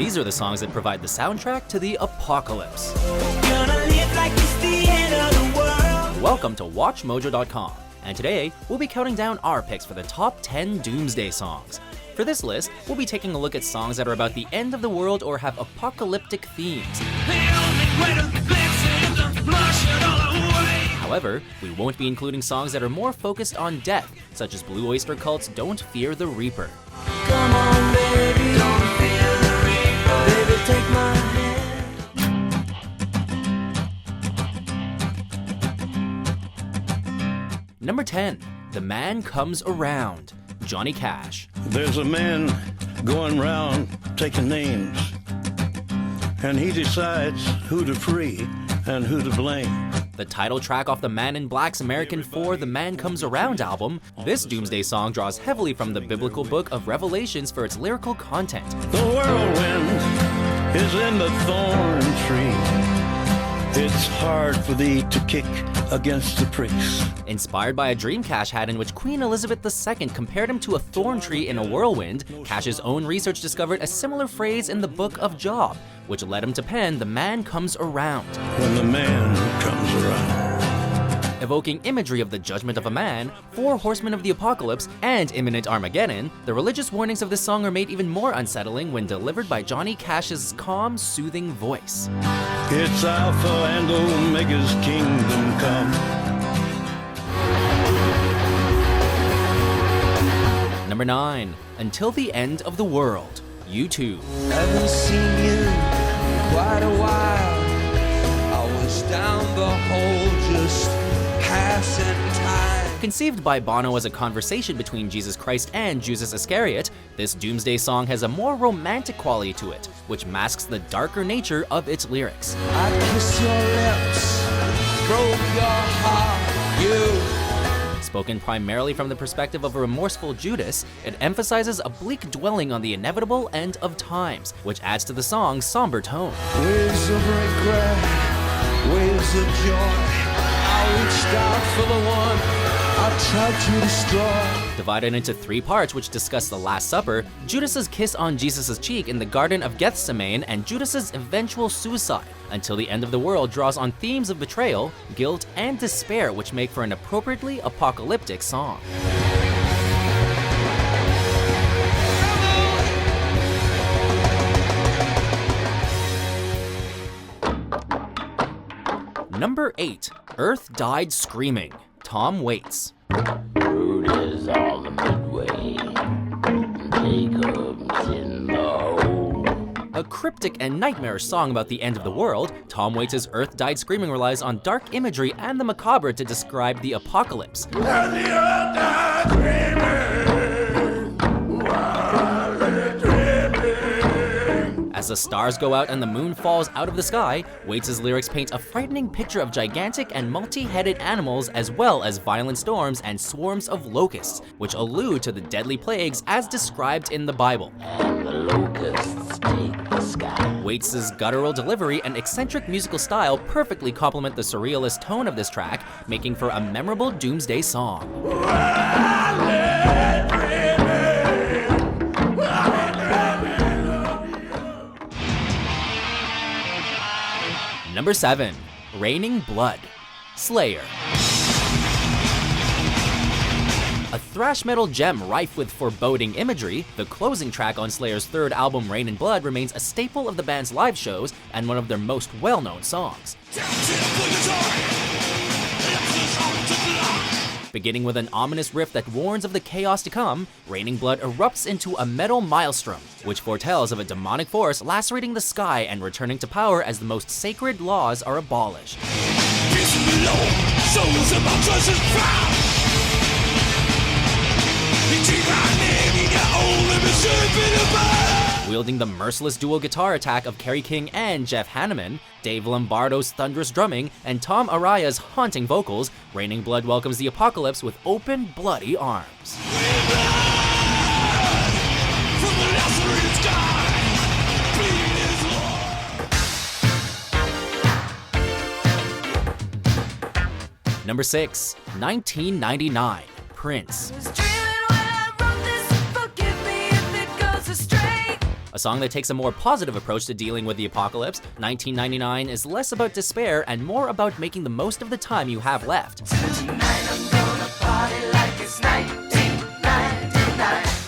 These are the songs that provide the soundtrack to the apocalypse. Welcome to WatchMojo.com, and today we'll be counting down our picks for the top 10 doomsday songs. For this list, we'll be taking a look at songs that are about the end of the world or have apocalyptic themes. However, we won't be including songs that are more focused on death, such as Blue Oyster Cult's Don't Fear the Reaper. Come on, baby, don't fear the reaper. Baby, take my hand. Number 10, The Man Comes Around, Johnny Cash. There's a man going round taking names, and he decides who to free and who to blame. The title track off the Man in Black's American 4 The Man Comes Around album, this doomsday song draws heavily from the biblical book of Revelations for its lyrical content. The whirlwind is in the thorn tree. It's hard for thee to kick against the pricks. Inspired by a dream Cash had in which Queen Elizabeth II compared him to a thorn tree in a whirlwind, Cash's own research discovered a similar phrase in the book of Job, which led him to pen The Man Comes Around. When the man comes around. Evoking imagery of the judgment of a man, 4 horsemen of the apocalypse, and imminent Armageddon, the religious warnings of this song are made even more unsettling when delivered by Johnny Cash's calm, soothing voice. It's Alpha and Omega's kingdom come. Number 9, Until the End of the World, U2. Haven't seen you in quite a while. I was down the hole just passing time. Conceived by Bono as a conversation between Jesus Christ and Judas Iscariot, this doomsday song has a more romantic quality to it, which masks the darker nature of its lyrics. I kiss your lips, broke your heart, you. Spoken primarily from the perspective of a remorseful Judas, it emphasizes a bleak dwelling on the inevitable end of times, which adds to the song's somber tone. Waves of regret, waves of joy. I reached out for the one I tried to destroy. Divided into 3 parts which discuss the Last Supper, Judas's kiss on Jesus' cheek in the Garden of Gethsemane, and Judas's eventual suicide, Until the End of the World draws on themes of betrayal, guilt, and despair which make for an appropriately apocalyptic song. Number 8, Earth Died Screaming, Tom Waits. Root is all the midway, Jacob's in the hole. A cryptic and nightmarish song about the end of the world, Tom Waits' Earth Died Screaming relies on dark imagery and the macabre to describe the apocalypse. And the earth died screaming, while it's dripping. As the stars go out and the moon falls out of the sky, Waits' lyrics paint a frightening picture of gigantic and multi-headed animals as well as violent storms and swarms of locusts, which allude to the deadly plagues as described in the Bible. And the locusts take the sky. Waits' guttural delivery and eccentric musical style perfectly complement the surrealist tone of this track, making for a memorable doomsday song. Number 7, Raining Blood, Slayer. A thrash metal gem rife with foreboding imagery, the closing track on Slayer's 3rd album, Rain in Blood, remains a staple of the band's live shows and one of their most well-known songs. Beginning with an ominous riff that warns of the chaos to come, Raining Blood erupts into a metal maelstrom, which foretells of a demonic force lacerating the sky and returning to power as the most sacred laws are abolished. Wielding the merciless dual guitar attack of Kerry King and Jeff Hanneman, Dave Lombardo's thunderous drumming, and Tom Araya's haunting vocals, Raining Blood welcomes the apocalypse with open, bloody arms. Number 6, 1999, Prince. A song that takes a more positive approach to dealing with the apocalypse, 1999 is less about despair and more about making the most of the time you have left.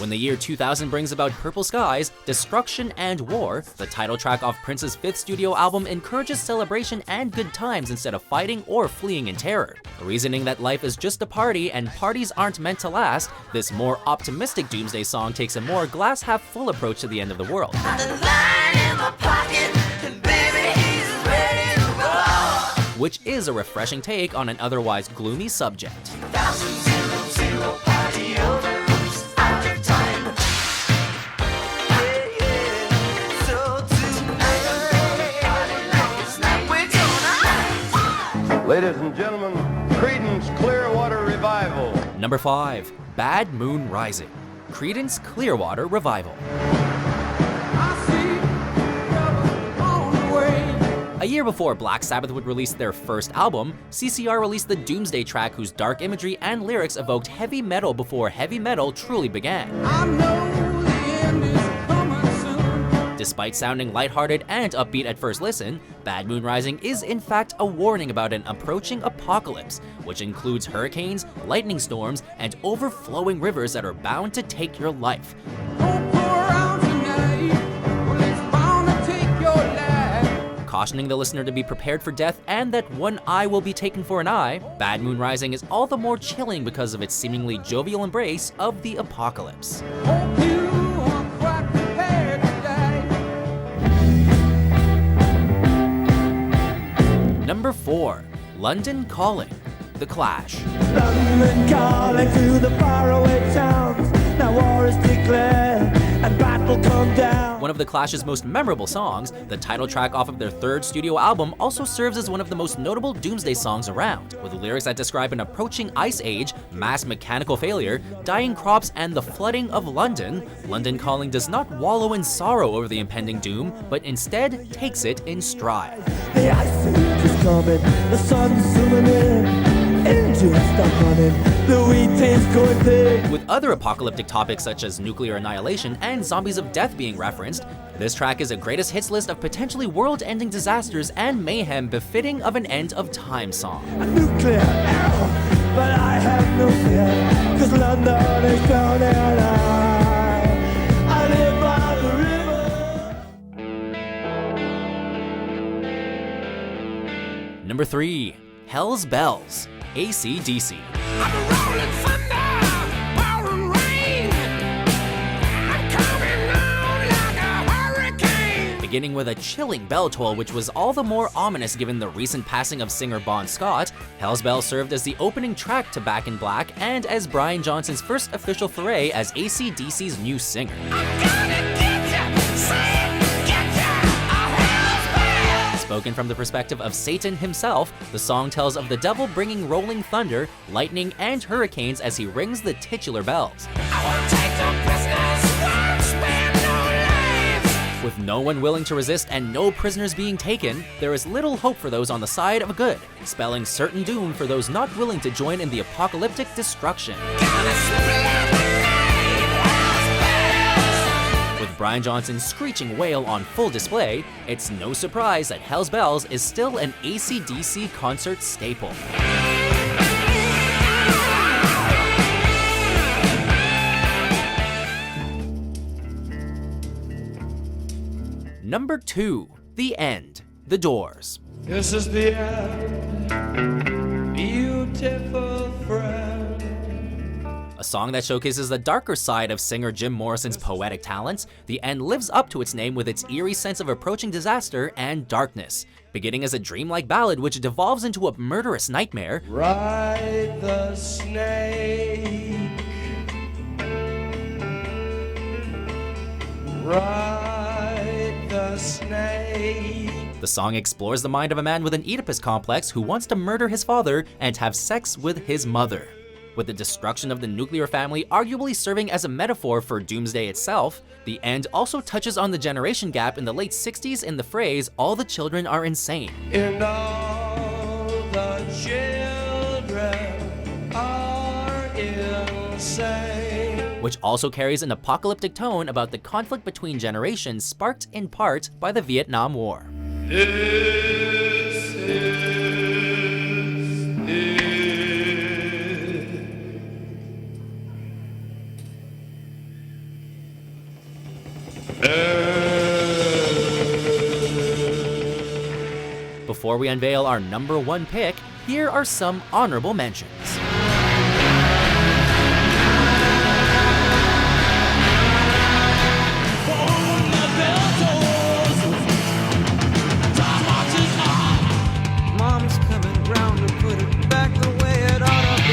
When the year 2000 brings about purple skies, destruction, and war, the title track off Prince's 5th studio album encourages celebration and good times instead of fighting or fleeing in terror. Reasoning that life is just a party and parties aren't meant to last, this more optimistic Doomsday song takes a more glass-half-full approach to the end of the world. Which is a refreshing take on an otherwise gloomy subject. Ladies and gentlemen, Creedence Clearwater Revival. Number 5. Bad Moon Rising. Creedence Clearwater Revival. A year before Black Sabbath would release their first album, CCR released the Doomsday track whose dark imagery and lyrics evoked heavy metal before heavy metal truly began. Despite sounding lighthearted and upbeat at first listen, Bad Moon Rising is in fact a warning about an approaching apocalypse, which includes hurricanes, lightning storms, and overflowing rivers that are bound to take your life. Cautioning the listener to be prepared for death and that one eye will be taken for an eye, Bad Moon Rising is all the more chilling because of its seemingly jovial embrace of the apocalypse. Number 4. London Calling. The Clash. London calling to the faraway towns. Now war is declared and battle come down. One of the Clash's most memorable songs, the title track off of their 3rd studio album, also serves as one of the most notable Doomsday songs around, with lyrics that describe an approaching ice age, mass mechanical failure, dying crops, and the flooding of London. London Calling does not wallow in sorrow over the impending doom, but instead takes it in stride. The ice age is coming, the sun's zooming in. Engines stop running, the wheat is going thick. With other apocalyptic topics such as nuclear annihilation and zombies of death being referenced, this track is a greatest hits list of potentially world-ending disasters and mayhem befitting of an end-of-time song. A nuclear arrow, but I have no fear, 'cause London is drowning. I live by the river. Number 3. Hell's Bells. AC/DC. Beginning with a chilling bell toll, which was all the more ominous given the recent passing of singer Bon Scott, Hell's Bells served as the opening track to Back in Black and as Brian Johnson's first official foray as AC/DC's new singer. Spoken from the perspective of Satan himself, the song tells of the devil bringing rolling thunder, lightning, and hurricanes as he rings the titular bells. With no one willing to resist and no prisoners being taken, there is little hope for those on the side of good, spelling certain doom for those not willing to join in the apocalyptic destruction. With Brian Johnson's screeching wail on full display, it's no surprise that Hell's Bells is still an AC/DC concert staple. Number 2. The End. The Doors. This is the end, beautiful friend. A song that showcases the darker side of singer Jim Morrison's poetic talents, The End lives up to its name with its eerie sense of approaching disaster and darkness. Beginning as a dreamlike ballad which devolves into a murderous nightmare, Ride the snake. Ride the snake. the song explores the mind of a man with an Oedipus complex who wants to murder his father and have sex with his mother. With the destruction of the nuclear family arguably serving as a metaphor for doomsday itself, The End also touches on the generation gap in the late 60s in the phrase, "all the children are insane." And all the children are insane. which also carries an apocalyptic tone about the conflict between generations sparked in part by the Vietnam War. Before we unveil our number 1 pick, here are some honorable mentions. Mom's coming round to put it back the way it ought to be.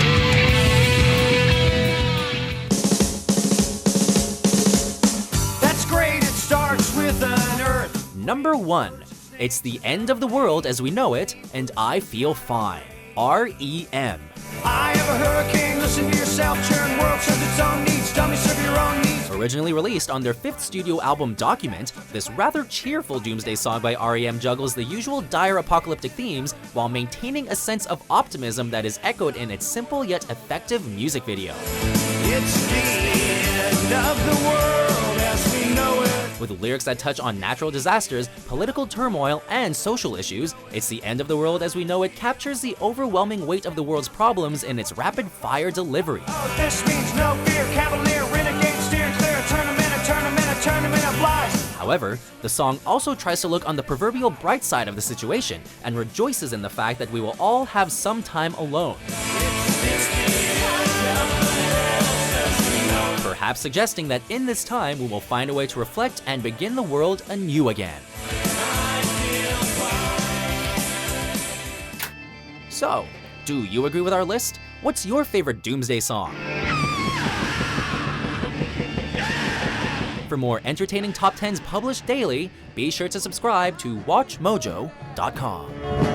That's great, it starts with an earth. Number 1. It's the end of the world as we know it, and I feel fine. R.E.M. I have a hurricane, listen to yourself, churn world serves its own needs, dummy serve your own needs. Originally released on their 5th studio album Document, this rather cheerful doomsday song by R.E.M. juggles the usual dire apocalyptic themes while maintaining a sense of optimism that is echoed in its simple yet effective music video. It's the end of the world as we know it. With lyrics that touch on natural disasters, political turmoil, and social issues, It's the End of the World as We Know It captures the overwhelming weight of the world's problems in its rapid-fire delivery. Oh, this means no fear, cavalier, renegade, steering clear, a tournament of lies. However, the song also tries to look on the proverbial bright side of the situation and rejoices in the fact that we will all have some time alone. Perhaps suggesting that in this time we will find a way to reflect and begin the world anew again. So, do you agree with our list? What's your favorite doomsday song? For more entertaining top 10s published daily, be sure to subscribe to WatchMojo.com.